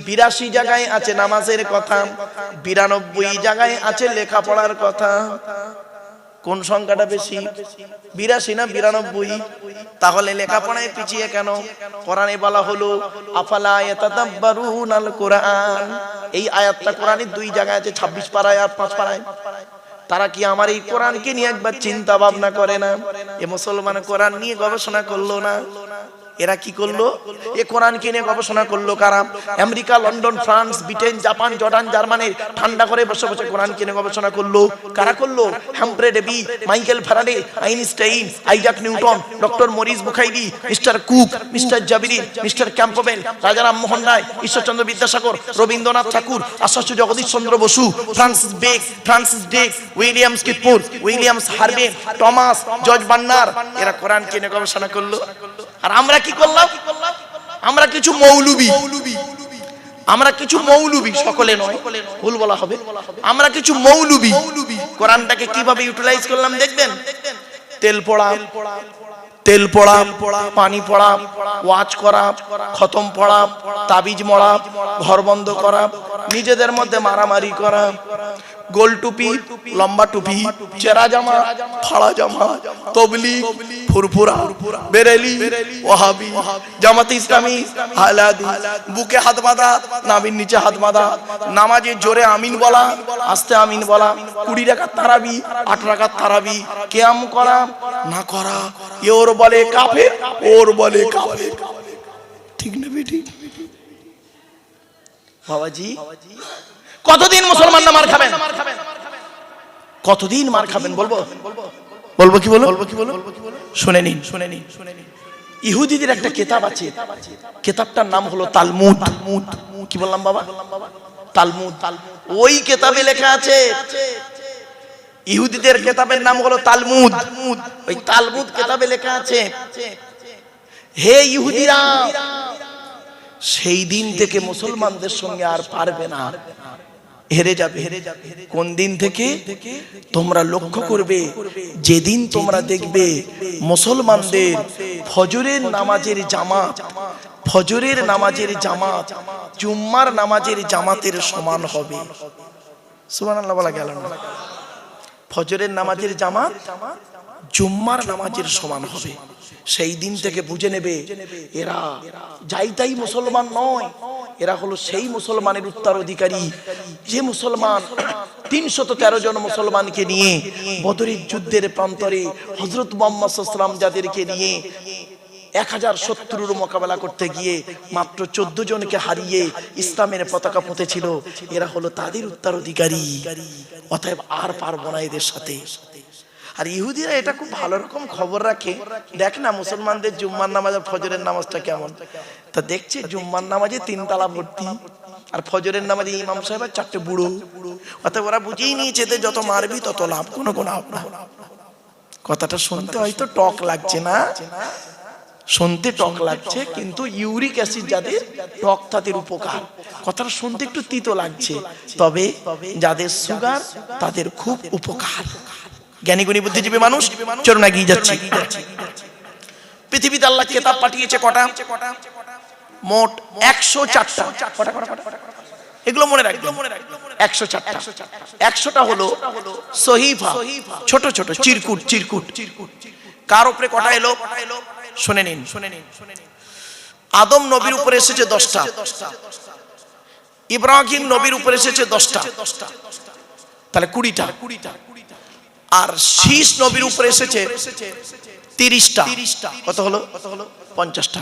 82 জায়গায় আছে নামাজের কথা, 92 জায়গায় আছে লেখাপড়ার কথা। কোন সংখ্যাটা বেশি? 82 না 92? তাহলে লেখাপড়ায় পিছিয়ে কেন? কোরআনে বলা হলো আফালা ইয়াতাদাব্বারুনাল কোরআন। এই আয়াতটা কোরআনের 2 জায়গায় আছে, 26 পারায় আর 5 পারায়। তারা কি আমার এই কোরআনকে নিয়ে একবার চিন্তা ভাবনা করে না? এ মুসলমান কোরআন নিয়ে গবেষণা করলো না? এরা কি করলো? এ কোরআনকে নিয়ে গবেষণা করলো কারা? America, London, France, Britain, Japan, Jordan, Germany ঠান্ডা করে বসে বসে কোরআনকে নিয়ে গবেষণা করলো। কারা করলো? Humphry Davy, Michael Faraday, Einstein, Isaac Newton, doctor Maurice Bukhairi, mister Cook, mister Jabiri, mister Campbell, Raja Rammohan Roy, Ishwarchandra Vidyasagar, Rabindranath Tagore, Acharya Jagadish Chandra Bose, Francis Drake, William Skitmore, Williams Harvey, Thomas, George Bernard, এরা কোরআনকে নিয়ে গবেষণা করলো। আর আমরা কি করলাম? আমরা কিছু মৌলবি, সকলে নয়, ভুল বলা হবে, আমরা কিছু মৌলবি কোরআনটাকে কিভাবে ইউটিলাইজ করলাম দেখবেন। তেল পড়া, পানি পড়া, ওয়াজ করা, খতম পড়া, তাবিজ মরা, ঘর বন্ধ করা, নিজেদের মধ্যে মারামারি করা, গোল টুপি, লম্বা টুপি, চেরা জামা, ফাড়া জামা, তবলিগ, ফুরফুরা, বেরেলি, ওয়াহাবি, জামাতে ইসলামী, আহলাদি, বুকে হাত বাঁধা, নাভির নিচে হাত বাঁধা, নামাজে জোরে আমিন বলা, আস্তে আমিন বলা, 20 রাকাত তারাবি, 8 রাকাত তারাবি, কিয়াম করা না করা, ওর বলে কাফের, ওর বলে কাফের। ঠিক না বেটি? বাবাজি, কতদিন মুসলমান না মার খাবেন? কতদিন মার খাবেন? বলবো কি শুনে নিন। ইহুদিদের একটা কিতাব আছে, কিতাবটার নাম হলো তালমুদ। কি বললাম বাবা? তালমুদ। ওই কিতাবে লেখা আছে, ইহুদিদের কিতাবের নাম হলো তালমুদ। ওই তালমুদ কিতাবে লেখা আছে, হে ইহুদিরা, সেই দিন থেকে মুসলমানদের সঙ্গে আর পারবে না, হেরে যাবে। কোন দিন থেকে? তোমরা লক্ষ্য করবে, যেদিন তোমরা দেখবে মুসলমানদের ফজরের নামাজের জামাত জুম্মার নামাজের জামাতের সমান হবে। সুবহানাল্লাহ বলা গেল না? ফজরের নামাজের জামাত জুম্মার নামাজের সমান হবে। সেই দিন থেকে বুঝে নেবে এরা যাই তাই মুসলমান নয়, এরা হলো সেই মুসলমানের উত্তরাধিকারী যে মুসলমান 313 জন মুসলমানকে নিয়ে বদরের যুদ্ধের প্রান্তরে হযরত মুহাম্মদ সাল্লাল্লাহু আলাইহি ওয়াসাল্লাম যাদেরকে নিয়ে 1000 শত্রুর মোকাবেলা করতে গিয়ে মাত্র 14 জনকে হারিয়ে ইসলামের পতাকা পুঁতেছিল। এরা হলো তাদের উত্তরাধিকারী। অতএব আর পারবো না এদের সাথে। আর ইহুদিরা এটা খুব ভালো রকম খবর রাখে, দেখ না মুসলমানদের জুম্মার নামাজ আর ফজরের নামাজটা কেমন। তা দেখছে জুম্মার নামাজে 3 তালা ভর্তি, আর ফজরের নামাজে ইমাম সাহেব আর 4টে বুড়ো। অতএব ওরা বুঝেই নিয়েছে যে যত মারবি তত লাভ, কোনো লাভ না। কথাটা শুনতে হয়তো টক লাগছে না, শুনতে টক লাগছে, কিন্তু ইউরিক অ্যাসিড যাদের টক তাদের উপকার। কথাটা শুনতে একটু তিতো লাগছে, তবে যাদের সুগার তাদের খুব উপকার। জ্ঞানী গুণী বুদ্ধিজীবী মানুষ চলুন এগিয়ে যাচ্ছি। পৃথিবীতে আল্লাহ কিতাব পাঠিয়েছে কটা? মোট 104টা। এগুলো মনে রাখবেন, 104টা। 100টা হলো সহিফা, ছোট ছোট চিরকুট। কার উপরে কটা এলো শুনে নিন। আদম নবীর উপরে এসেছে 10টা, ইব্রাহিম নবীর উপরে এসেছে 10টা, তাহলে 20টা। আর শীষ নবীর উপরে এসেছে 30টা, কত হলো? 50টা।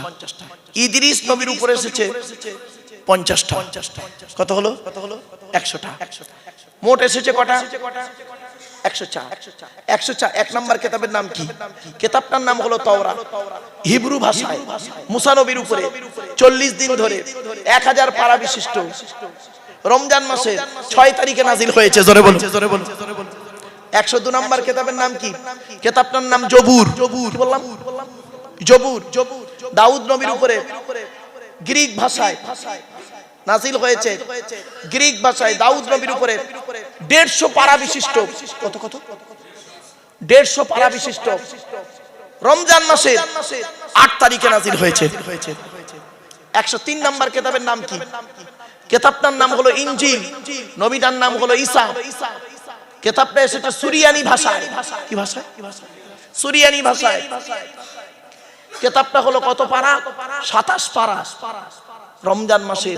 ইদ্রিস নবীর উপরে এসেছে 50টা, কত হলো? 100টা। মোট এসেছে কটা? 104। 104। 1 নম্বর কিতাবের নাম কি? কিতাবটার নাম হলো তাওরাত। হিব্রু ভাষায় মুসা নবীর উপরে 40 দিন ধরে 1000 পারা বিশিষ্ট রমজান মাসে 6 তারিখে নাজিল হয়েছে। জোরে বলুন। 102 নম্বর কিতাবের নাম কি? কিতাবটার নাম জবুর। কি বললাম? জবুর। দাউদ নবীর উপরে গ্রিক ভাষায় নাজিল হয়েছে, গ্রিক ভাষায় দাউদ নবীর উপরে 150 পারা বিশিষ্ট, কত 150 পারা বিশিষ্ট রমজান মাসে 8 তারিখে নাজিল হয়েছে। 103 নম্বর কিতাবের নাম কি? কিতাবটার নাম হলো ইনজিল, নবীটার নাম হলো ঈসা। কিতাবটা এসেছে সুরিয়ানি ভাষায়। কি ভাষায়? সুরিয়ানি ভাষায়। কিতাবটা হলো কত পারা? 27 পারা। রমজান মাসের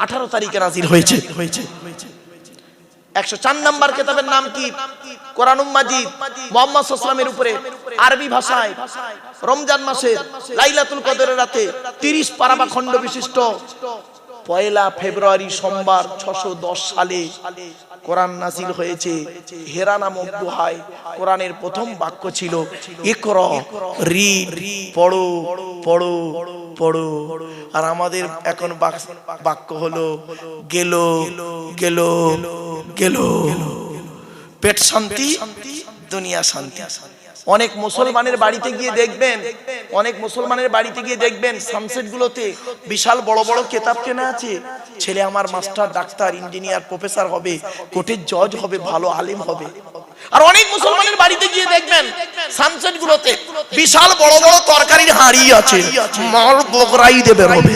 18 তারিখে নাজিল হয়েছে। 104 নম্বর কিতাবের নাম কি? কোরআনুল মাজিদ। মুহাম্মদ সাল্লাল্লাহু আলাইহি ওয়াসাল্লামের উপরে আরবি ভাষায় রমজান মাসের লাইলাতুল কদরের রাতে 30 পারা বা খণ্ড বিশিষ্ট 1 ফেব্রুয়ারি সোমবার 610 সালে কোরআন নাজিল হয়েছে। হেরা নামক গুহায় কোরআনের প্রথম বাক্য ছিল ইকরা, রিড, পড়ো পড়ো পড়ো। আর আমাদের এখন বাক্য হলো গেল গেল গেল। পেট শান্তি, দুনিয়া শান্তি। অনেক মুসলমানের বাড়িতে গিয়ে দেখবেন, সানসেট গুলোতে বিশাল বড় বড় কিতাব কেনা আছে। ছেলে আমার মাস্টার, ডাক্তার, ইঞ্জিনিয়ার, প্রফেসর হবে, কোর্টের জজ হবে, ভালো আলেম হবে। আর অনেক মুসলমানের বাড়িতে গিয়ে দেখবেন সানসেট গুলোতে বিশাল বড় বড় তরকারির হাঁড়ি আছে, মাল বকরাই দেবে হবে।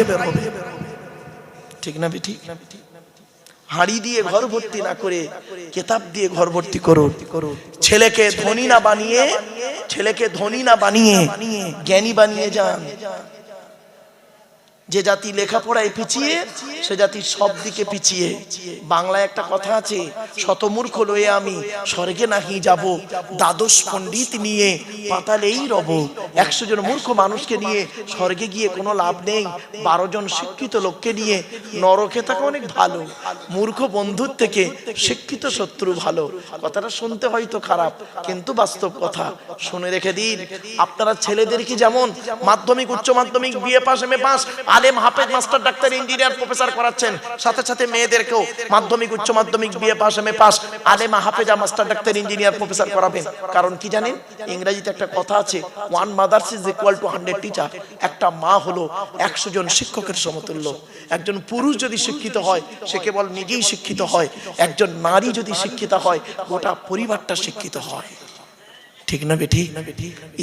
ঠিক না বেটি? হাঁড়ি দিয়ে ঘর ভর্তি না করে কিতাব দিয়ে ঘর ভর্তি করো। ছেলেকে ধনী না বানিয়ে জ্ঞানী বানিয়ে যান। যে জাতি লেখাপড়ায় পিছিয়ে সে জাতি সব দিকে পিছিয়ে। বাংলায় একটা কথা আছে, শতমূর্খ লয়ে আমি স্বর্গে নাহি যাব, দ্বাদশ পণ্ডিত নিয়ে পাতালেই রব। 100 জন মূর্খ মানুষকে নিয়ে স্বর্গে গিয়ে কোনো লাভ নেই, 12 জন শিক্ষিত লোককে নিয়ে নরকে থাকা অনেক ভালো। মূর্খ বন্ধুর থেকে শিক্ষিত শত্রু ভালো। কথাটা শুনতে হয়তো খারাপ, কিন্তু বাস্তব কথা। শুনে রেখে দিন, আপনারা ছেলেদেরকে যেমন মাধ্যমিক, উচ্চ মাধ্যমিক, বিএ পাস, এমএ পাস, আলেম, হাফেজ, মাস্টার, ডাক্তার, ইঞ্জিনিয়ার, প্রফেসর করাচ্ছেন, সাথে সাথে মেয়েদেরকেও মাধ্যমিক, উচ্চ মাধ্যমিক, বিএ পাস, এমএ পাস, আলেম, হাফেজ, মাস্টার, ডাক্তার, ইঞ্জিনিয়ার, প্রফেসর করাবেন। কারণ কি জানেন? ইংরেজিতে একটা কথা আছে, 1 mother is equal to 100 teacher. একটা মা হলো 100 জন শিক্ষকের সমতুল্য। একজন পুরুষ যদি শিক্ষিত হয় সে কেবল নিজেই শিক্ষিত হয়, একজন নারী যদি শিক্ষিত হয় গোটা পরিবারটা শিক্ষিত হয়। ঠিক না বেটি?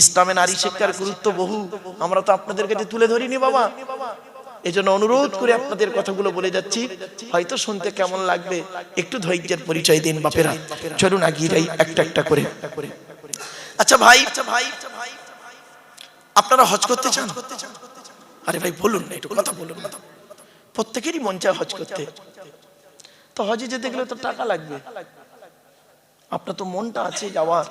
ইসলামে নারী শিক্ষার গুরুত্ব বহু, আমরা তো আপনাদের কাছে তুলে ধরিনি বাবা। এজন্য অনুরোধ করে আপনাদের কথাগুলো বলে যাচ্ছি, হয়তো শুনতে কেমন লাগবে, একটু ধৈর্যের পরিচয় দিন বাপেরা। চলুন এগিয়ে যাই একটা একটা করে। আচ্ছা ভাই, আপনারা হজ করতে চান? আরে ভাই বলুন না, একটু কথা বলুন না। প্রত্যেকেরই মন চায় হজ করতে। তো হজে যেতে গেলে তো টাকা লাগবে। আপনার তো মনটা আছে যাওয়ার।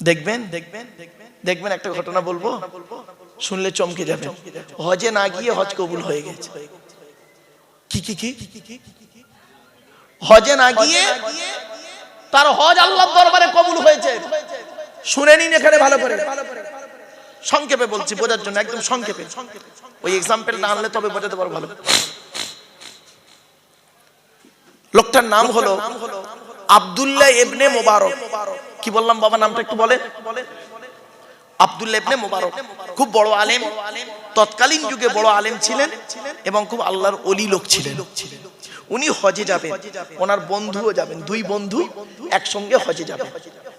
দেখবেন একটা ঘটনা বলবো, শুনলে চমকে যাবেন। হজে না গিয়ে হজ কবুল হয়ে গেছে। কি হজে না গিয়ে তার হজ আল্লাহর দরবারে কবুল হয়েছে। শুনে নিন এখানে ভালো করে, সংক্ষেপে বলছি বোঝার জন্য, একদম সংক্ষেপে। ওই এক্সাম্পলটা আনলে তবে বোঝাতে পারবো ভালো। লোকটার নাম হলো আব্দুল্লাহ ইবনে মুবারক। কি বললাম বাবা? নামটা একটু বলেন। আব্দুল্লাহ ইবনে মুবারক খুব বড় আলেম, তৎকালীন যুগে বড় আলেম ছিলেন এবং খুব আল্লাহর ওলি লোক ছিলেন। উনি হজে যাবেন, ওনার বন্ধুও যাবেন, 2 বন্ধু একসঙ্গে হজে যাবেন।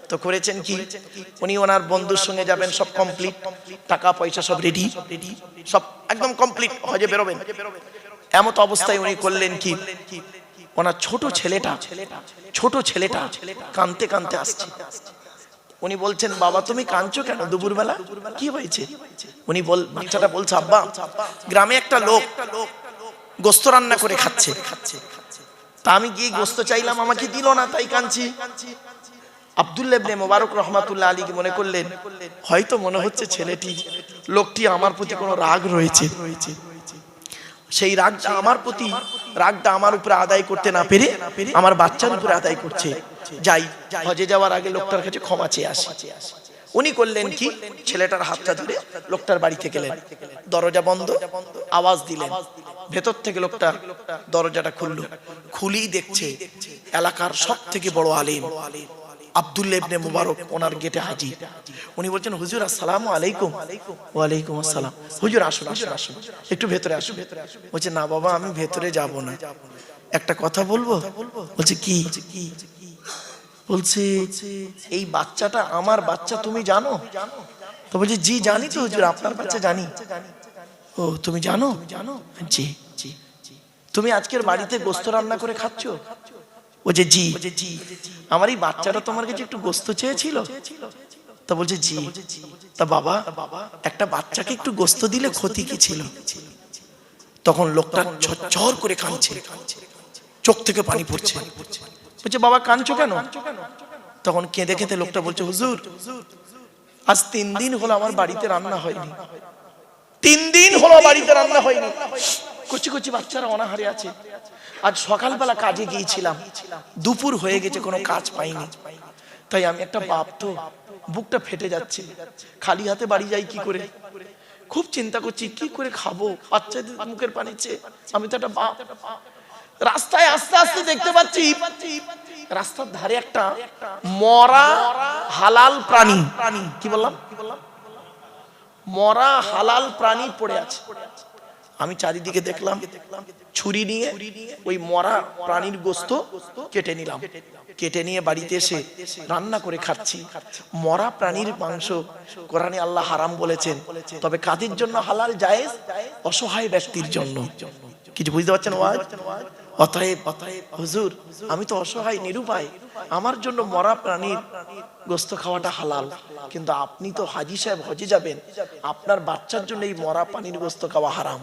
তো করেছেন কি, উনি ওনার বন্ধুর সঙ্গে যাবেন, সব কমপ্লিট, টাকা পয়সা সব রেডি, সব একদম কমপ্লিট, হজে বেরোবেন। এমত অবস্থায় উনি করলেন কি, ওনার ছোট ছেলেটা কাঁদতে কাঁদতে আসছে। উনি বলছেন, বাবা তুমি কাঁদছো কেন দুপুরবেলা, কি হয়েছে? বাচ্চাটা বলছে, আব্বা গ্রামে একটা লোক গোস্ত রান্না করে খাচ্ছে, তা আমি গিয়ে গোস্ত চাইলাম, আমাকে দিল না, তাই কাঁদছি। আব্দুল্লাহ ইবনে মুবারক রাহমাতুল্লাহ আলাইহি মনে করলেন, হয়তো মনে হচ্ছে লোকটি আমার প্রতি কোনো রাগ রয়েছে। সেই রাগটা আমার উপরে আদায় করতে না পেরে আমার বাচ্চার উপরে আদায় করছে। যাই, হজে যাওয়ার আগে লোকটার কাছে ক্ষমা চেয়ে আসি। উনি করলেন কি, ছেলেটার হাতটা ধরে লোকটার বাড়িতে গেলেন। দরজা বন্ধ, আওয়াজ দিলেন, ভেতর থেকে লোকটা দরজাটা খুললো। খুলেই দেখছে এলাকার সবথেকে বড় আলেম আব্দুল্লাহ ইবনে মুবারক ওনার গেটে হাজির। উনি বলছেন, হুজুর আসসালামু আলাইকুম। ওয়ালাইকুম আসসালাম। হুজুর আসুন, একটু ভেতরে আসুন। বলছে, না বাবা আমি ভেতরে যাব না, একটা কথা বলবো। বলছে কি? বলছে, এই বাচ্চাটা আমার বাচ্চা, তুমি জানো? তো বলছে, জি জানি তো হুজুর, আপনার বাচ্চা জানি। ও তুমি জানো? জি। তুমি আজকের বাড়িতে গোস্ত রান্না করে খাচ্ছ? ও যে জি। আমার এই বাচ্চাটা তোমার কাছে একটু গোস্ত চেয়েছিল। তা বলছে জি। তা বাবা, একটা বাচ্চাকে একটু গোস্ত দিলে ক্ষতি কি ছিল? তখন লোকটা ঝরঝর করে কাঁদছে, চোখ থেকে পানি পড়ছে। বলছে বাবা কাঁদছো কেন? তখন কেঁদে কেঁদে লোকটা বলছে হুজুর, আজ 3 দিন হলো আমার বাড়িতে রান্না হয়নি। 3 দিন হলো বাড়িতে রান্না হয়নি। কচি কচি বাচ্চারা অনাহারে আছে। আজ সকালবেলা কাজে গিয়েছিলাম, দুপুর হয়ে গেছে, কোনো কাজ পাইনি। তাই আমি একটা বাপ, তো বুকটা ফেটে যাচ্ছে, খালি হাতে বাড়ি যাই কি করে। খুব চিন্তা করছি কি করে খাবো, বাচ্চাদের মুখের পানি চেয়ে। আমি তো একটা বাপ। রাস্তায় আস্তে আস্তে দেখতে পাচ্ছি রাস্তার ধারে একটা মরা হালাল প্রাণী, কি বললাম, মরা হালাল প্রাণী পড়ে আছে। আমি চারিদিকে দেখলাম, ছুরি নিয়ে ওই মরা প্রাণীর গোস্ত কেটে নিলাম। কেটে নিয়ে বাড়িতে এসে রান্না করে খাচ্ছি। মরা প্রাণীর মাংস কোরআনে আল্লাহ হারাম বলেছেন, তবে কাদের জন্য হালাল জায়েজ? অসহায় ব্যক্তির জন্য। কিছু বুঝতে পারছেন ওয়াজ? অতএব হুজুর, আমি তো অসহায় নিরুপায়, আমার জন্য মরা প্রাণীর গোস্ত খাওয়াটা হালাল, কিন্তু আপনি তো হাজী সাহেব হজে যাবেন, আপনার বাচ্চার জন্য এই মরা প্রাণীর গোস্ত খাওয়া হারাম।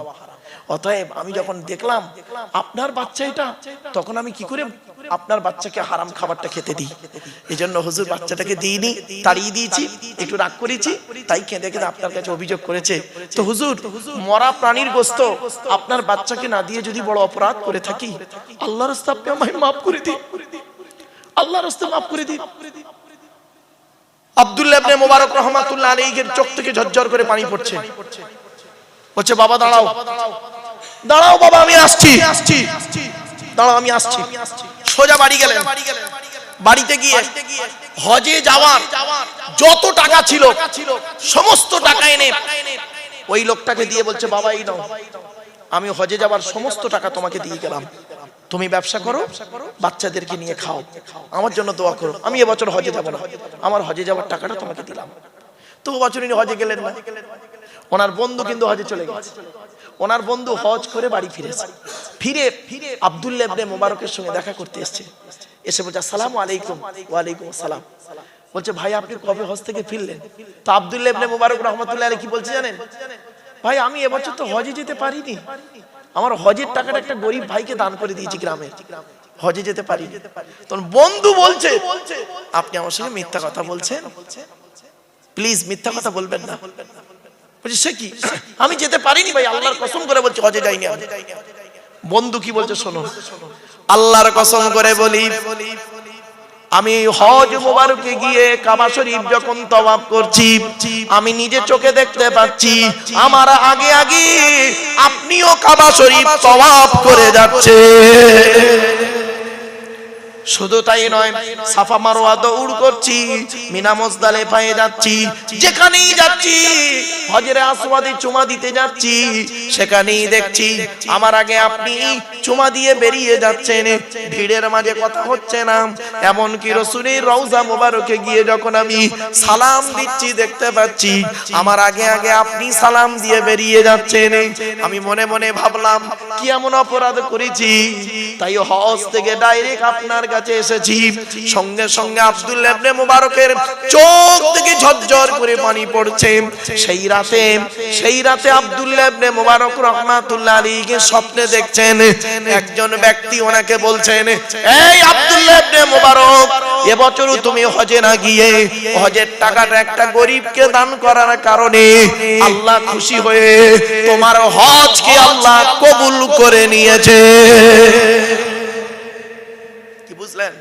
অতএব আমি যখন দেখলাম আপনার বাচ্চা এটা, তখন আমি কি করে আপনার বাচ্চাকে হারাম খাবারটা খেতে দিই? এই জন্য হুজুর বাচ্চাটাকে দিইনি, তাড়িয়ে দিয়েছি, একটু রাগ করেছি, তাই কেঁদে কেঁদে আপনার কাছে অভিযোগ করেছে। তো হুজুর, মরা প্রাণীর গোস্ত আপনার বাচ্চাকে না দিয়ে যদি বড় অপরাধ করে থাকি, আল্লাহর রাস্তায় আপনি আমায় মাফ করে দিন, আল্লাহর রাস্তায় মাফ করে দিন। আব্দুল্লাহ ইবনে মুবারক রাহমাতুল্লাহ আলাইহির চোখ থেকে ঝরঝর করে পানি পড়ছে। বলছে বাবা দাঁড়াও, দাঁড়াও বাবা, আমি আসছি, দাঁড়াও আমি আসছি। সোজা বাড়ি গেলেন। বাড়িতে গিয়ে হজে যাওয়ার যত টাকা ছিল সমস্ত টাকা এনে ওই লোকটাকে দিয়ে বলছে বাবা এই নাও, আমি হজে যাওয়ার সমস্ত টাকা তোমাকে দিয়ে গেলাম, তুমি ব্যবসা করো, বাচ্চাদেরকে নিয়ে খাও, আমার জন্য দোয়া করো, আমি এবছর হজে যাব না, আমার হজে যাওয়ার টাকাটা তোমাকে দিলাম। তো বছর ইনি হজে গেলেন না। ওনার বন্ধু কিন্তু হজে চলে গেছে। ওনার বন্ধু হজ করে বাড়ি ফিরেছে। ফিরে আব্দুল্লাহ ইবনে মুবারকের সঙ্গে দেখা করতে এসেছে। এসে বলছে আসসালামু আলাইকুম। ওয়ালাইকুম আসসালাম। বলছে ভাই আপনি কবে হজ থেকে ফিরলেন? তো আব্দুল্লাহ ইবনে মুবারক রাহমাতুল্লাহ আলাইহি কি বলছে জানেন? ভাই আমি এবছর তো হজে যেতে পারিনি, আমার হজের টাকাটা একটা গরিব ভাইকে দান করে দিয়েছি গ্রামে, হজে যেতে পারিনি। তখন বন্ধু বলছে আপনি আমার সঙ্গে মিথ্যা কথা বলছেন, প্লিজ মিথ্যা কথা বলবেন না। বলছে সে কি, আমি যেতে পারিনি ভাই, আল্লাহর কসম করে বলছি হজে যাইনি। বন্ধু কি বলছে শোনো, আল্লাহর কসম করে বলি, আমি হজ মুবারকে গিয়ে কাবা শরীফ যখন তওয়াফ করছি, আমি নিজে চোখে দেখতে পাচ্ছি আমার আগে আগে আপনিও কাবা শরীফ তওয়াফ করে যাচ্ছে। শুধু তাই নয়, সাফা মারওয়া দৌড় করছি, মিনা মুজদালিফায় যাচ্ছি, যেখানেই যাচ্ছি হজরে আসওয়াদে চুমা দিতে যাচ্ছি, সেখানেই দেখছি আমার আগে আপনি চুমা দিয়ে বেরিয়ে যাচ্ছেন, ভিড়ের মাঝে কথা হচ্ছে না। এমন কি রাসূলের রওজা মোবারকে গিয়ে যখন আমি সালাম দিচ্ছি, দেখতে পাচ্ছি আমার আগে আগে আপনি সালাম দিয়ে বেরিয়ে যাচ্ছেন। আমি মনে মনে ভাবলাম কি এমন অপরাধ করেছি, তাই হজ থেকে ডাইরেক্ট আপনার কাছে এসেছি। সঙ্গে সঙ্গে আব্দুল্লাহ ইবনে মুবারকের চোখ থেকে ঝরঝর করে পানি পড়ছে। সেই রাতে আব্দুল্লাহ ইবনে মুবারক রাহমাতুল্লাহ আলাইহি স্বপ্নে দেখছেন একজন ব্যক্তি ওনাকে বলছেন, এই আব্দুল্লাহ ইবনে মুবারক, এবছর তুমি হজে না গিয়ে হজের টাকাটা একটা গরিবকে দান করার কারণে আল্লাহ খুশি হয়ে তোমার হজকে আল্লাহ কবুল করে নিয়েছে। কি বুঝলেন?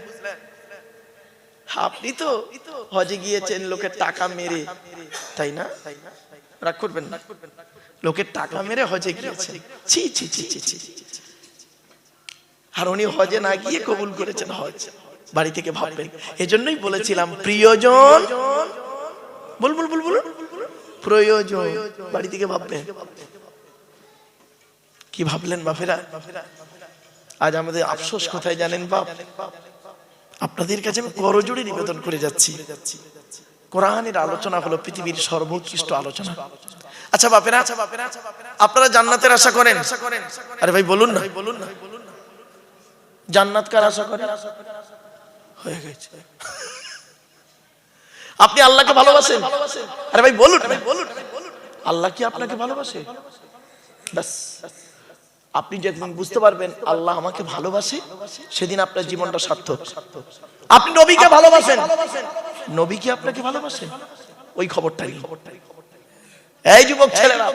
আপনি তো হজে গিয়েছেন লোকের টাকা মেরে, তাই না? রাগ করবেন না, লোকের টাকা মেরে হজে গিয়েছেন, ছি ছি ছি ছি ছি। আর উনি হজে না গিয়ে কবুল করেছেন হজ। বাড়ি থেকে ভাববেন। এজন্যই বলেছিলাম প্রিয়জন, বল বল বল বল, প্রয়োজন। বাড়ি থেকে ভাববেন। কি ভাবলেন বাপেরা? আজ আমাদের আফসোস কোথায় জানেন বাপ? আপনাদের কাছে আমি করজোড়ে নিবেদন করে যাচ্ছি, কোরআনের আলোচনা হলো পৃথিবীর সর্বোৎকৃষ্ট আলোচনা। আচ্ছা বাপেরা, আপনারা জান্নাতের আশা করেন? আরে ভাই বলুন না, জান্নাত কার আশা করেন? হয়ে গেছে। আপনি আল্লাহকে ভালোবাসেন? আরে ভাই বলুন, আল্লাহ কি আপনাকে ভালোবাসে? ব্যাস, আপনি যেদিন বুঝতে পারবেন আল্লাহ আমাকে ভালোবাসে, সেদিন আপনার জীবনটা সার্থক। আপনি নবীকে ভালোবাসেন, নবী কি আপনাকে ভালোবাসেন? ওই খবরটাই। এই যুবক ছেলেরা,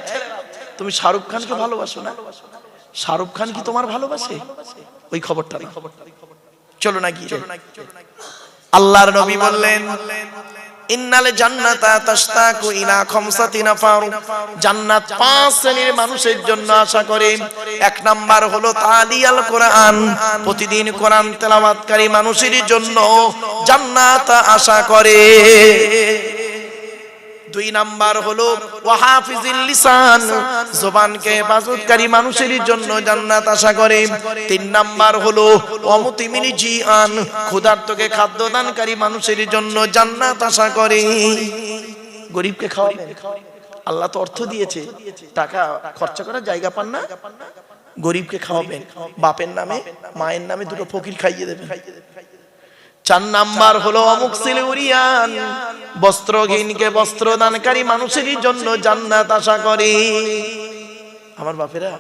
তুমি শাহরুখ খানকে ভালোবাসো না? শাহরুখ খান কি তোমার ভালোবাসে? ওই খবরটা। চলো না গিয়ে আল্লাহর নবী বললেন, ইন্নাল জান্নাতা তাশতাকু ইলা খামসাতি নাফার, জান্নাত 5 শ্রেণীর মানুষের জন্য আশা করে। 1 নাম্বার হলো তালিয়াল কোরআন, প্রতিদিন কোরআন তেলাওয়াতকারী মানুষের জন্য জান্নাত আশা করে। 2 নাম্বার হলো ওয়াহাফিজিল লিসান, জবানকে হেফাজতকারী মানুষের জন্য জান্নাত আশা করে। 3 নাম্বার হলো ওয়ামুতিমিল জিআন, ক্ষুধার্তকে খাদ্য দানকারী মানুষের জন্য জান্নাত আশা করে। গরিবকে খাওয়াবেন, আল্লাহ তো অর্থ দিয়েছে, টাকা খরচা করার জায়গা পান না, গরিবকে খাওয়াবেন, বাপের নামে মায়ের নামে 2 ফকির খাইয়ে দেবেন। 4 নাম্বার হলো মুকসিল উরিয়ান, বস্ত্রহীনকে বস্ত্র দানকারী মানুষের জন্য জান্নাত আশা করে। আমার বাপেরা,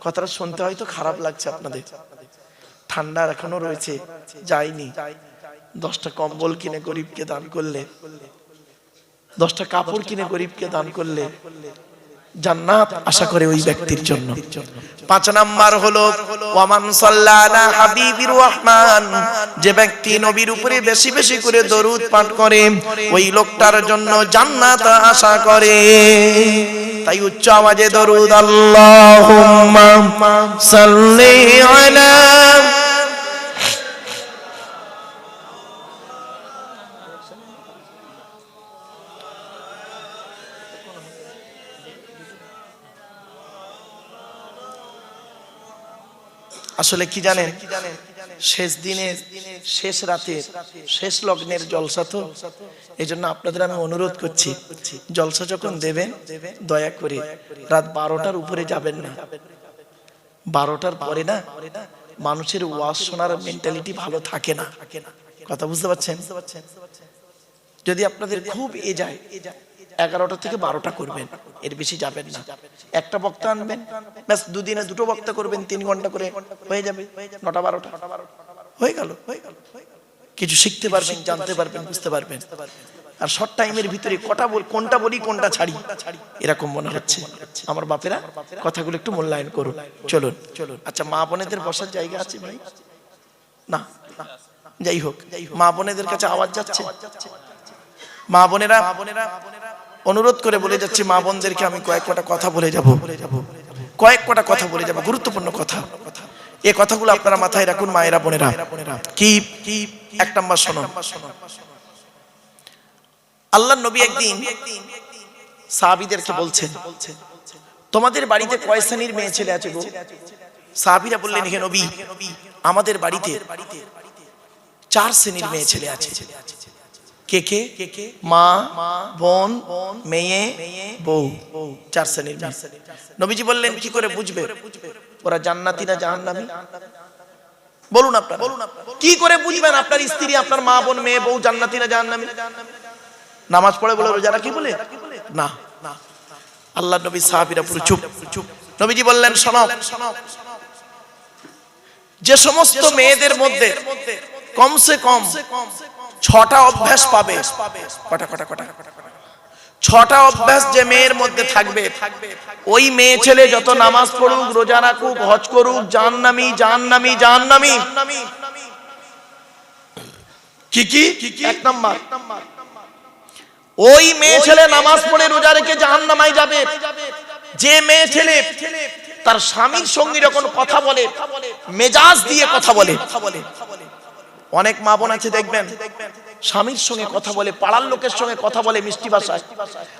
কথাটা শুনতে হয়তো খারাপ লাগছে আপনাদের, ঠান্ডা এখনো রয়েছে, যায়নি। 10টা কম্বল কিনে গরিবকে দান করলে, 10টা কাপড় কিনে গরিবকে দান করলে জান্নাত আশা করে ওই ব্যক্তির জন্য। 5 নাম্বার হলো ওয়ামান সাল্লাল্লাহু আলা হাবিবির রহমান, যে ব্যক্তি নবীর উপরে বেশি বেশি করে দরুদ পাঠ করে ওই লোকটার জন্য জান্নাত আশা করে। তাই উচ্চ আওয়াজে দরুদ আল্লাহুম্মা সাল্লি আলা। আসলে কি জানেন, শেষ দিনের শেষ রাতের শেষ লগ্নের জলসা তো, এই জন্য আপনাদের আমি অনুরোধ করছি, জলসা যখন দেবেন দয়া করে রাত 12টার উপরে যাবেন না। 12টার পরে না মানুষের ওয়াজ শোনার মেন্টালিটি ভালো থাকে না। কথা বুঝতে পারছেন? যদি আপনাদের খুব যায় 11টা থেকে 12টা করবেন, এর বেশি যাবেন না। একটা বক্তা আনবেন, ব্যাস 2 দিনে 2টো বক্তা করবেন, 3 ঘন্টা করে হয়ে যাবে। 9টা 12টা হয়ে গেল। কিছু শিখতে পারবেন, জানতে পারবেন, বুঝতে পারবেন। আর শর্ট টাইমের ভিতরে কোনটা বলি কোনটা ছাড়ি এরকম মনে হচ্ছে। আমার বাপেরা, কথাগুলো একটু মূল্যায়ন করুন। চলুন। আচ্ছা, মা বোনেদের বসার জায়গা আছে ভাই? না, যাই হোক, মা বোনেদের কাছে আওয়াজ যাচ্ছে। মা বোনেরা, অনুরোধ করে বলে যাচ্ছি, মা বোনদেরকে আমি কয়েকটা কথা বলে যাব, গুরুত্বপূর্ণ কথা। এই কথাগুলো আপনারা মাথায় রাখুন মায়েরা বোনেরা। কি 1 নাম্বার শোনো, আল্লাহর নবী একদিন সাহাবীদেরকে বলছেন, তোমাদের বাড়িতে কয় শ্রেণীর মেয়ে ছেলে আছে গো? সাহাবীরা বললেন, হে নবী, আমাদের বাড়িতে 4 শ্রেণীর মেয়ে ছেলে আছে। কে কে? মা, বোন, মেয়ে, বউ, 4 শ্রেণীর মেয়ে। নবীজি বললেন, কি করে বুঝবে ওরা জান্নাতি না জাহান্নামী? বলুন আপনারা, কি করে বুঝবেন আপনার স্ত্রী, আপনার মা, বোন, মেয়ে, বউ জান্নাতি না জাহান্নামী? নামাজ পড়ে বলে, রোজা রাখি বলে? না। আল্লাহর নবী, সাহাবীরা পুরো চুপ। নবীজি বললেন, শোনো, যে সমস্ত মেয়েদের মধ্যে কমসে কম 6টা অভ্যাস পাবে, কটা 6টা অভ্যাস যে মেয়ের মধ্যে থাকবে, ওই মেয়ে ছেলে যত নামাজ পড়ুক, রোজা রাখুক, হজ করুক, জাহান্নামী। কি 1 নাম্বার, ওই মেয়ে ছেলে নামাজ পড়ে রোজা রেখে জাহান্নামায় যাবে যে মেয়ে ছেলে তার স্বামীর সঙ্গে যখন কথা বলে মেজাজ দিয়ে কথা বলে। অনেক মা বোন আছে দেখবেন স্বামীর সঙ্গে কথা বলে, পাড়ার লোকের সঙ্গে কথা বলে মিষ্টি ভাষায়,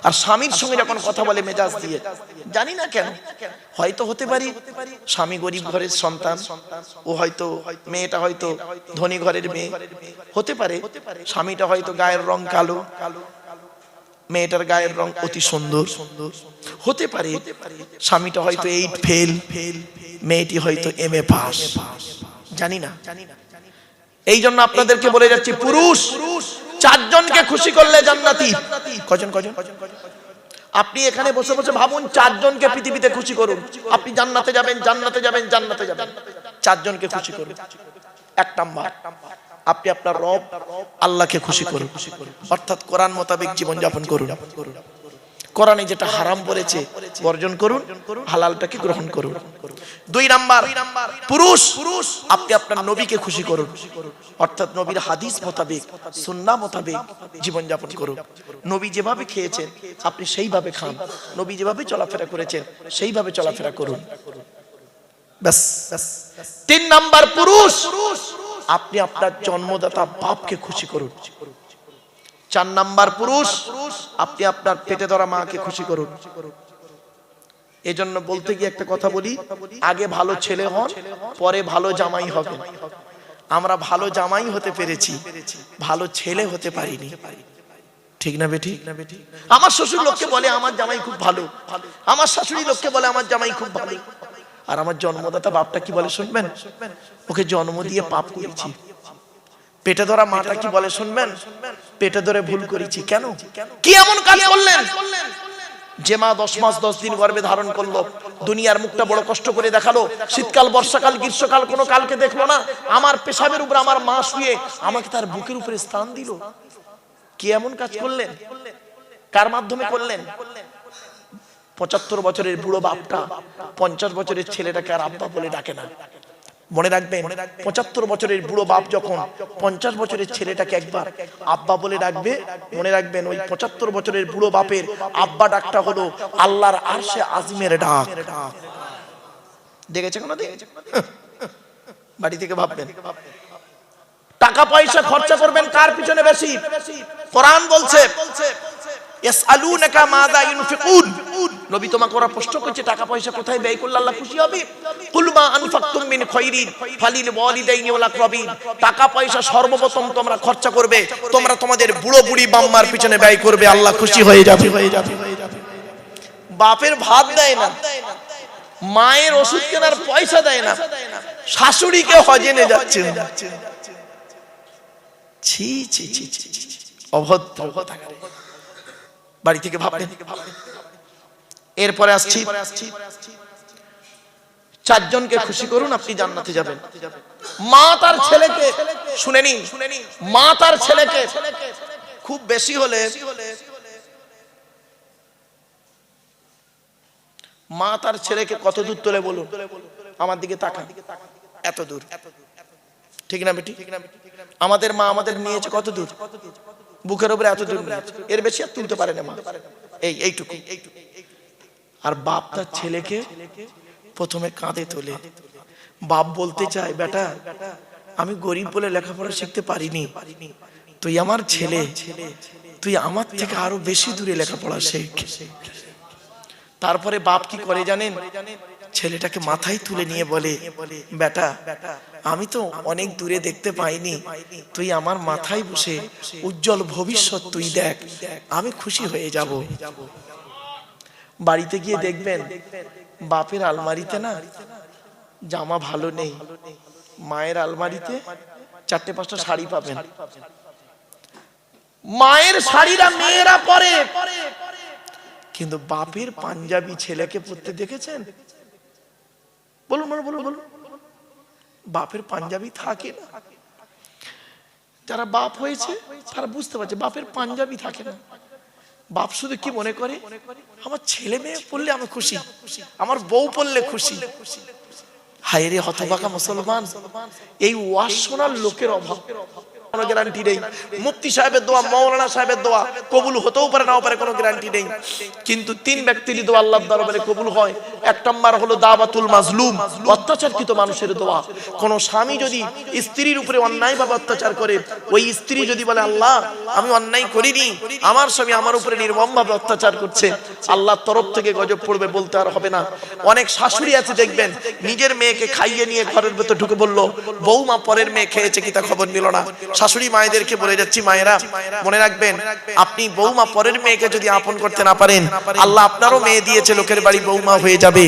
আর স্বামীর সঙ্গে যখন কথা বলে মেজাজ দিয়ে। জানি না কেন, হয়তো হতে পারি স্বামী গরিব ঘরের সন্তান, ও হয়তো মেয়েটা হয়তো ধনী ঘরের মেয়ে, হতে পারে স্বামীটা হয়তো গায়ের রং কালো, মেয়েটার গায়ের রং অতি সুন্দর, হতে পারে স্বামীটা হয়তো 8 ফেল, মেয়েটি হয়তো MA পাস, জানি না। এই জন্য আপনাদেরকে বলে যাচ্ছি, পুরুষ 4 জনকে খুশি করলে জান্নাতি। কজন? আপনি এখানে বসে বসে ভাবুন, 4 জনকে পৃথিবীতে খুশি করুন, আপনি জান্নাতে যাবেন, জান্নাতে যাবেন, জান্নাতে যাবেন। 4 জনকে খুশি করুন। 1 নাম্বার, আপনি আপনার রব আল্লাহকে খুশি করুন, অর্থাৎ কোরআন মোতাবেক জীবন যাপন করুন। কোরআনে যেটা হারাম বলেছে বর্জন করুন, হালালটাকে গ্রহণ করুন। 2 নাম্বার, পুরুষ আপনি আপনার নবীকে খুশি করুন, অর্থাৎ নবীর হাদিস মোতাবেক, সুন্নাহ মোতাবেক জীবন যাপন করুন। নবী যেভাবে খেয়েছেন আপনি সেইভাবে খান, নবী যেভাবে চলাফেরা করেছেন সেইভাবে চলাফেরা করুন, ব্যাস। 3 নাম্বার, পুরুষ আপনি আপনার জন্মদাতা বাপকে খুশি করুন। 4 নাম্বার, পুরুষ আপনি আপনার পেটে ধরা মাকে খুশি করুন। এজন্য বলতে গিয়ে একটা কথা বলি, আগে ভালো ছেলে হন, পরে ভালো জামাই হবে। আমরা ভালো জামাই হতে পেরেছি, ভালো ছেলে হতে পারিনি, ঠিক না বেটি? আমার শ্বশুর লোককে বলে আমার জামাই খুব ভালো, আমার শাশুড়ি লোককে বলে আমার জামাই খুব ভালো, আর আমার জন্মদাতা বাপটা কি বলে শুনবেন? ওকে জন্ম দিয়ে পাপ করেছি। পেটে ধরা মাটা কি বলে শুনবেন? পেটে ধরে ভুল করেছি। কেন? কি এমন কাজ করলেন যে মা 10 মাস 10 দিন গর্ভে ধারণ করলো, দুনিয়ার মুখটা বড় কষ্ট করে দেখালো, শীতকাল, বর্ষাকাল, গ্রীষ্মকাল কোনো কালকে দেখলো না, আমার পেশাবের উপর আমার মা শুয়ে আমাকে তার বুকের উপরে স্থান দিল। কি এমন কাজ করলেন? কার মাধ্যমে করলেন? 75 বছরের বুড়ো বাপটা 50 বছরের ছেলেটাকে আর আব্বা বলে ডাকে না। মনে রাখবেন, 75 বছরের বুড়ো বাপ যখন 50 বছরের ছেলেটাকে একবার আব্বা বলে ডাকবে, মনে রাখবেন ওই 75 বছরের বুড়ো বাপের আব্বা ডাকটা হলো আল্লাহর আরশে আজিমের ডাক। দেখেছে কোনো দিন? বাড়ি থেকে ভাববেন, টাকা পয়সা খরচা করবেন কার পিছনে বেশি? কোরআন বলছে ইয়াসআলুনাকা মাযা ইউনফিকুন, নবী তোমাকে ওরা প্রশ্ন করছে টাকা পয়সা কোথায় ব্যয় করলে আল্লাহ খুশি হবে। কুল মা আনফাকতুম মিন খায়রিন ফালিল ওয়ালিদাইনি ওয়াল আকরাবিন, টাকা পয়সা সর্বপ্রথম তোমরা খরচা করবে, তোমরা তোমাদের বুড়ো বুড়ি বাম্মার পিছনে ব্যয় করবে, আল্লাহ খুশি হয়ে যাবে। বাপের ভাত দেয় না, মায়ের ওষুধ কেনার পয়সা দেয় না, শাশুড়িকে হজে নিয়ে যাচ্ছে। ছি ছি ছি ছি, অভদ্র কথা। বাড়ি থেকে ভাববেন। এরপরে আসছি, 4 জনকে খুশি করুন, আপনি জান্নাতে যাবেন। মা তার ছেলেকে, শুনে নিন, মা তার ছেলেকে খুব বেশি হলে, মা তার ছেলেকে কত দূর তোলে বলুন? আমার দিকে তাকান, এত দূর, ঠিক না বেটি? আমাদের মা আমাদের নিয়েছে কত দূর? বুকের উপরে এত দূর, এর বেশি আর তুলতে পারে না মা, এইটুকু। আর বাপ তার ছেলেকে প্রথমে কাঁধে তোলে। বাপ বলতে চায়, বেটা আমি গরিব বলে লেখাপড়া শিখতে পারিনি, তুই আমার ছেলে, তুই আমার থেকে আরো বেশি দূরে লেখাপড়া শেখ। তারপরে বাপ কি করে জানেন? ছেলেটাকে মাথায় তুলে নিয়ে বলে, বেটা আমি তো অনেক দূরে দেখতে পাইনি, তুই আমার মাথায় বসে উজ্জ্বল ভবিষ্যৎ তুই দেখ, আমি খুশি হয়ে যাব। বাড়িতে গিয়ে দেখবেন বাপের আলমারিতে না জামা ভালো নেই, মায়ের আলমারিতে 4-5টা শাড়ি পাবেন। মায়ের শাড়িরা মেয়েরা পরে, কিন্তু বাপের পাঞ্জাবি ছেলেকে পরতে দেখেছেন? বলুন বলুন বলুন বলুন। বাপের পাঞ্জাবি থাকে না। যারা বাপ হয়েছে তারা বুঝতে পারছে বাপের পাঞ্জাবি থাকে না। বাপ শুধু কি মনে করে, আমার ছেলে মেয়ে পড়লে আমি খুশি, আমার বউ পড়লে খুশি। হায় রে হতভাগা মুসলমান, এই ওয়াজ শোনার লোকের অভাব। কোনো গ্যারান্টি নেই, মুফতি সাহেবের দোয়া, মাওলানা সাহেবের দোয়া কবুল হতেও পারে নাও পারে, কোনো গ্যারান্টি নেই। কিন্তু তিন ব্যক্তির দোয়া আল্লাহর দরবারে কবুল হয়। এক নম্বর হলো দাওয়াতুল মাজলুম, অত্যাচারকৃত মানুষের দোয়া। কোন স্বামী যদি স্ত্রীর উপরে অন্যায়ভাবে অত্যাচার করে, ওই স্ত্রী যদি বলে আল্লাহ আমি অন্যায় করিনি, আমার স্বামী আমার উপরে নির্মমভাবে অত্যাচার করছে, আল্লাহর তরফ থেকে গজব পড়বে, বলতে আর হবে না। অনেক শাশুড়ি আছে দেখবেন, নিজের মেয়েকে খাইয়ে নিয়ে ঘরের ভেতর ঢুকে বলল বৌমা পরের মেয়ে খেয়েছে কি তা খবর নিল না। শাশুড়ি মায়েদেরকে বলে যাচ্ছি, মায়েরা মনে রাখবেন, আপনি বৌমা পরের মেয়েকে যদি আপন করতে না পারেন, আল্লাহ আপনারও মেয়ে দিয়েছে, লোকের বাড়ি বৌমা হয়ে যাবে,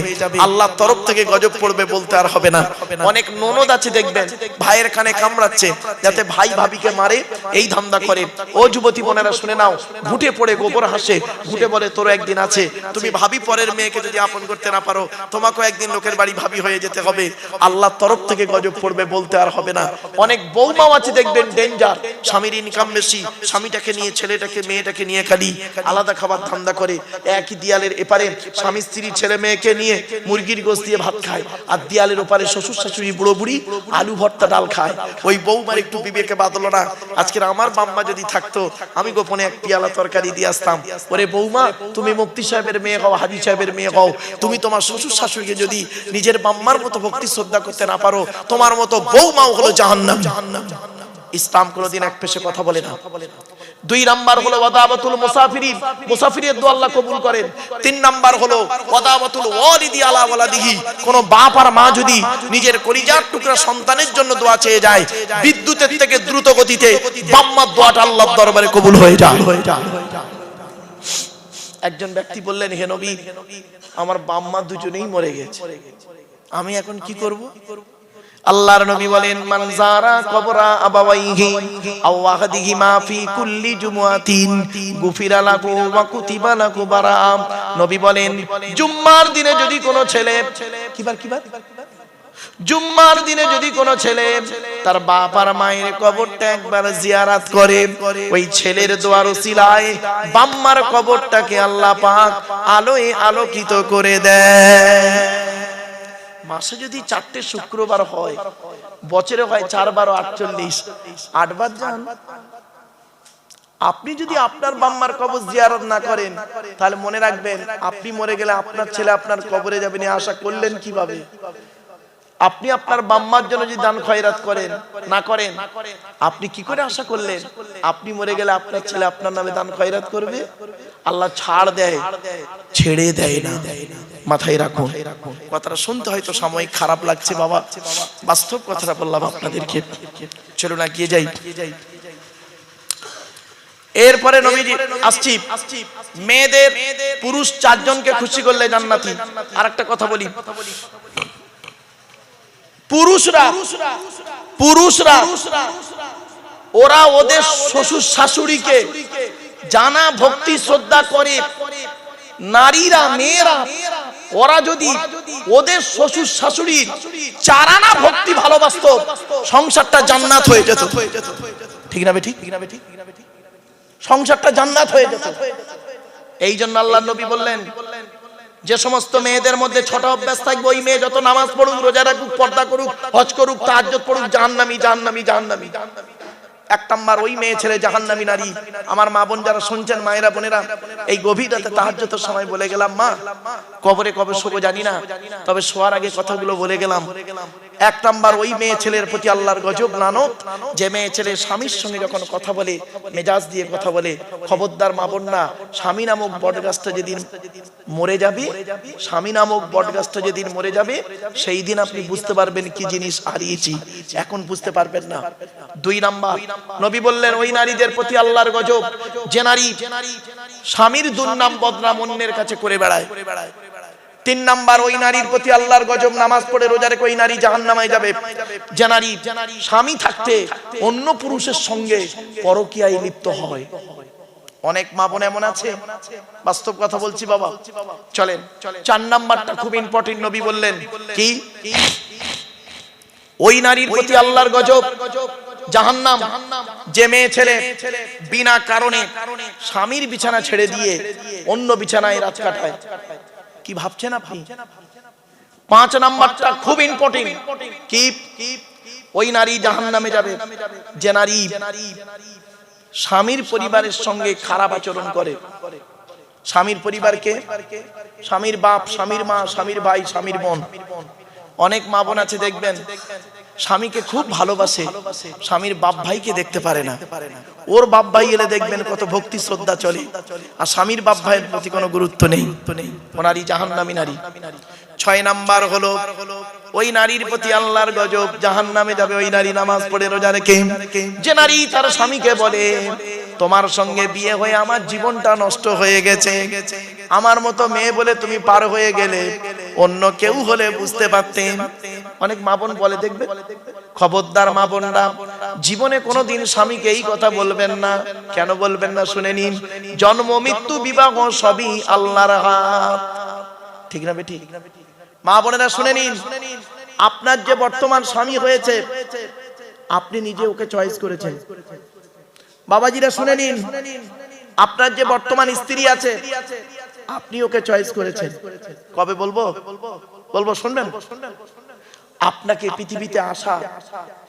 আল্লাহর তরফ থেকে গজব পড়বে, বলতে আর হবে না। অনেক ননদ আছে দেখবেন, ভাইয়ের কানে কামড়াচ্ছে যাতে ভাই ভাবিকে মারে, এই ধান্দা করে। ও যুবতী বোনেরা শুনে নাও, ঘুটে পড়ে গোবর হাসে, ঘুটে বলে তোর একদিন আছে, তুমি ভাবি পরের মেয়েকে যদি আপন করতে না পারো, তোমাকেও একদিন লোকের বাড়ি ভাবি হয়ে যেতে হবে, আল্লাহর তরফ থেকে গজব পড়বে, বলতে আর হবে না। অনেক বৌমাও আছে দেখবেন ডেঞ্জার, স্বামীর ইনকাম বেশি, স্বামীটাকে নিয়ে ছেলেটাকে মেয়েটাকে নিয়ে খালি আলাদা খাবার ধান্দা করে। একই দিয়ালের এপারে স্বামী স্ত্রী ছেলে মেয়েকে নিয়ে মুরগির গোশত দিয়ে ভাত খায়, আর দিয়ালের ওপারে শ্বশুর শাশুড়ি বুড়ো বুড়ি আলু ভর্তা ডাল খায়। ওই বৌমার একটু বিবেকে বাঁধলো না, আজকের আমার বাম্মা যদি থাকতো আমি গোপনে এক পিয়ালা তরকারি দিয়ে আসতাম, ওরে বৌমা তুমি মুফতি সাহেবের মেয়ে হও, হাজী সাহেবের মেয়ে হও, তুমি তোমার শ্বশুর শাশুড়িকে যদি নিজের বাম্মার মতো ভক্তি শ্রদ্ধা করতে না পারো, তোমার মতো বৌমাও হলো জাহান্নাম। ইসলাম কোনদিন এক পেশে কথা বলে না। দুই নাম্বার হলো ওয়াদাবাতুল মুসাফিরিন, মুসাফিরের দোয়া আল্লাহ কবুল করেন। তিন নাম্বার হলো ওয়াদাবাতুল ওয়ালিদি আলা ওয়ালাদিহি, কোন বাপ আর মা যদি নিজের কলিজার টুকরা সন্তানের জন্য দোয়া চেয়ে যায়, বিদ্যুতের থেকে দ্রুত গতিতে বাম্মার দোয়াটা আল্লাহর দরবারে কবুল হয়ে যায়। একজন ব্যক্তি বললেন, হে নবী আমার বাম্মা দুজনেই মরে গেছে, আমি এখন কি করব? আল্লাহর নবী বলেন, মান যারা কবরা আবাওয়াইহি আও ওয়াহদিহিমা ফি কুল্লি জুমআতিন গুফিরা লাহু ওয়া কুতিবা লাহু বারাআ। নবী বলেন, জুম্মার দিনে যদি কোনো ছেলে, কিবার জুম্মার দিনে যদি কোনো ছেলে তার বাপ আর মায়ের কবরটা একবার জিয়ারত করে, ওই ছেলের দোয়ার উসিলায় বাম্মার কবরটাকে আল্লাহ পাক আলোয় আলোকিত করে দেয়। মাসে যদি 4টে শুক্রবার হয়, বছরে হয় 4 বার 48, 8 বার যান। আপনি যদি আপনার বাম্মার কবর জিয়ারত না করেন, তাহলে মনে রাখবেন আপনি মরে গেলে আপনার ছেলে আপনার কবরে যাবে না, আশা করলেন কিভাবে? আপনি আপনার বাম্মার জন্য যদি দান খয়রাত করেন না করেন, আপনি কি করে আশা করলেন আপনি মরে গেলে আপনার ছেলে আপনার নামে দান খয়রাত করবে? আল্লাহ ছাড় দেয়, ছেড়ে দেয় না। মাথায় রাখুন, কথাটা শুনতে হয়তো সাময়িক খারাপ লাগছে বাবা, বাস্তব কথাটা বললাম আপনাদেরকে। চলুন না গিয়ে যাই। এরপরে নবীজি আসছি, মেয়েদের পুরুষ 4 জনকে খুশি করলে জান্নাতি। আরেকটা কথা বলি, পুরুষরা ওরা ওদের শ্বশুর শাশুড়িকে জানা ভক্তি শ্রদ্ধা করে, নারীরা মেয়েরা ওরা যদি ওদের শ্বশুর শাশুড়ির 4 আনা ভক্তি ভালোবাসত, সংসারটা জান্নাত হয়ে যেত। ঠিক না বেঠিক? সংসারটা জান্নাত হয়ে যেত। এই জন্য আল্লাহর নবী বললেন, যে সমস্ত মেয়েদের মধ্যে 6টা অভ্যাস থাকবে, ওই মেয়ে যত নামাজ পড়ুক, রোজা রাখুক, পর্দা করুক, হজ করুক, তাহাজ্জুদ পড়ুক, জাহান্নামী জাহান্নামী জাহান্নামী। 1 নাম্বার ওই মেয়ে ছেলে জাহান্নামী নারী। আমার মা বোন যারা শুনছেন, মায়েরা বোনেরা, এই গভীর রাতে তাহাজ্জুদের সময় বলে গেলাম, মা কবরে কবে শোবো জানি না, তবে শোয়ার আগে কথাগুলো বলে গেলাম। 1 নাম্বার ওই মেয়ে ছেলের প্রতি আল্লাহর গজব লানত, যে মেয়ে ছেলে স্বামীর সঙ্গে যখন কথা বলে, মেজাজ দিয়ে কথা বলে। খবরদার মা বোন না, স্বামী নামক বটগাছটা যেদিন মরে যাবে, স্বামী নামক বটগাছটা যেদিন মরে যাবে, সেই দিন আপনি বুঝতে পারবেন কি জিনিস হারিয়েছি, এখন বুঝতে পারবেন না। 2 নাম্বার নবী বললেন, ওই নারীদের প্রতি আল্লাহর গজব যে নারী স্বামীর দুর্নাম বদনাম অন্যের কাছে করে বেড়ায়। 3 নাম্বার ওই নারীর প্রতি আল্লাহর গজব, নামাজ পড়ে রোজা রেখে ওই নারী জাহান্নামে যাবে। যে নারী স্বামী থাকতে অন্য পুরুষের সঙ্গে পরকীয়ায় লিপ্ত হয়। অনেক মা বোন এমন আছে, বাস্তব কথা বলছি বাবা। চলেন 4 নাম্বারটা খুব ইম্পর্টেন্ট। নবী বললেন কি, ওই নারীর প্রতি আল্লাহর গজব জাহান্নাম যে মেয়ে ছেলে বিনা কারণে স্বামীর বিছানা ছেড়ে দিয়ে অন্য বিছানায় রাত কাটায়। কি ভাবছেন আপনি? 5 নাম্বারটা খুব ইম্পর্টেন্ট। কি ওই নারী জাহান্নামে যাবে যে নারী স্বামীর পরিবারের সঙ্গে খারাপ আচরণ করে। স্বামীর পরিবারকে, স্বামীর বাপ, স্বামীর মা, স্বামীর ভাই, স্বামীর বোন। অনেক মা বোন আছে দেখবেন স্বামীকে খুব ভালোবাসে, স্বামীর বাপ ভাইকে দেখতে পারে না। ওর বাপ ভাই এলে দেখবেন কত ভক্তি শ্রদ্ধা চলে, আর স্বামীর বাপ ভাইয়ের প্রতি কোনো গুরুত্ব নেই। ও নারী জাহান্নামী নারী। 6 নাম্বার হলো ওই নারীর প্রতি আল্লাহর গজব, জাহান্নামে যাবে ওই নারী নামাজ পড়ে রোজা রেখে। যে নারী তার স্বামীকে বলে তোমার সঙ্গে বিয়ে হয়ে আমার জীবনটা নষ্ট হয়ে গেছে, আমার মতো মেয়ে বলে তুমি পার হয়ে গেলে, অন্য কেউ হলে বুঝতে পারতেন। অনেক মা বোন বলে দেখবে, খবরদার মা বোনরা, জীবনে কোনোদিন স্বামীকে এই কথা বলবেন না। কেন বলবেন না শুনে নিন, জন্ম মৃত্যু বিবাহ সবই আল্লাহর হাত। ঠিক না বেটি? মা বোনেরা শুনে নিন, আপনার যে বর্তমান স্বামী হয়েছে আপনি নিজে ওকে চয়েস করেছেন। বাবাজিরা শুনে নিন, আপনার যে বর্তমান স্ত্রী আছে আপনি ওকে চয়েস করেছেন। কবে বলবো? বলবো, শুনবেন? আপনাকে পৃথিবীতে আসা